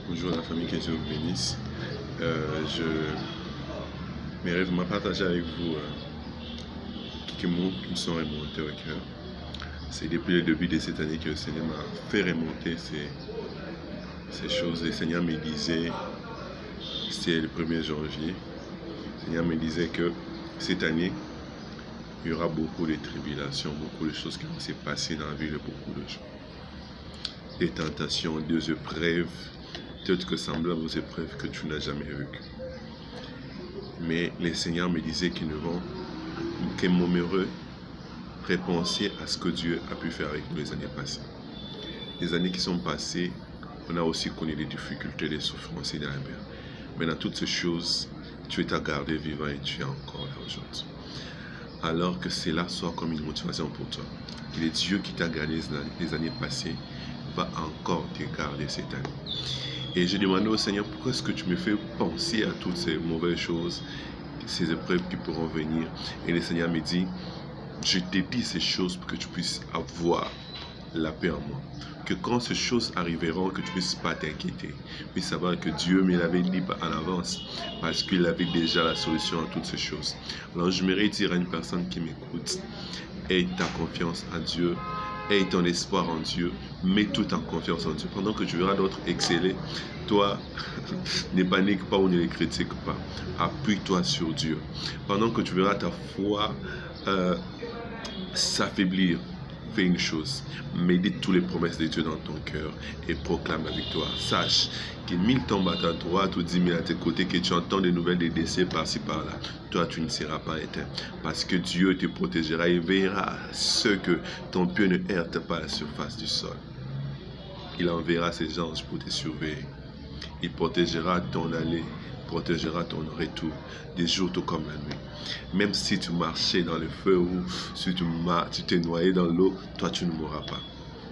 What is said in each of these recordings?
Bonjour la famille, que Dieu vous bénisse. Je m'aimerais vraiment partager avec vous quelques mots qui me sont remontés au cœur. C'est depuis le début de cette année que le Seigneur m'a fait remonter ces choses. Le Seigneur me disait, c'était le 1er janvier, le Seigneur me disait que cette année, il y aura beaucoup de tribulations, beaucoup de choses qui vont se passer dans la vie de beaucoup de gens. Des tentations, des épreuves, peut-être que semblables aux épreuves que tu n'as jamais vécues. Mais le Seigneur me disait qu'ils ne vont que m'heureux repenser à ce que Dieu a pu faire avec nous les années passées. Les années qui sont passées, on a aussi connu des difficultés, des souffrances et des labeurs. Mais dans toutes ces choses, tu es gardé vivant et tu es encore là aujourd'hui. Alors que cela soit comme une motivation pour toi. Il est Dieu qui t'a gardé les années passées, va encore te garder cette année. Et j'ai demandé au Seigneur, pourquoi est-ce que tu me fais penser à toutes ces mauvaises choses, ces épreuves qui pourront venir. Et le Seigneur me dit, je te dis ces choses pour que tu puisses avoir la paix en moi. Que quand ces choses arriveront, que tu ne puisses pas t'inquiéter. Puis savoir que Dieu me l'avait dit en avance, parce qu'il avait déjà la solution à toutes ces choses. Alors je me dire à une personne qui m'écoute, aie ta confiance en Dieu, aie ton espoir en Dieu, mets tout en confiance en Dieu. Pendant que tu verras d'autres exceller, toi, ne panique pas ou ne les critique pas. Appuie-toi sur Dieu. Pendant que tu verras ta foi s'affaiblir, fais une chose, médite toutes les promesses de Dieu dans ton cœur et proclame la victoire. Sache que 1000 tombent à ta droite ou 10 000 à tes côtés, que tu entends des nouvelles de décès par-ci par-là. Toi, tu ne seras pas éteint parce que Dieu te protégera et veillera à ce que ton pied ne heurte pas la surface du sol. Il enverra ses anges pour te surveiller. Il protégera ton aller, protégera ton retour, des jours tout comme la nuit. Même si tu marchais dans le feu ou si tu t'es noyé dans l'eau, toi tu ne mourras pas.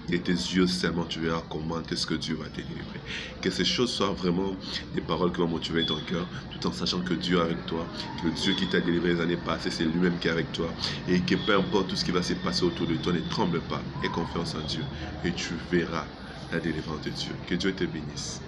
Et tes yeux seulement tu verras comment est-ce que Dieu va te délivrer. Que ces choses soient vraiment des paroles qui vont motiver ton cœur, tout en sachant que Dieu est avec toi, que le Dieu qui t'a délivré les années passées, c'est lui-même qui est avec toi. Et que peu importe tout ce qui va se passer autour de toi, ne tremble pas, aie confiance en Dieu. Et tu verras la délivrance de Dieu. Que Dieu te bénisse.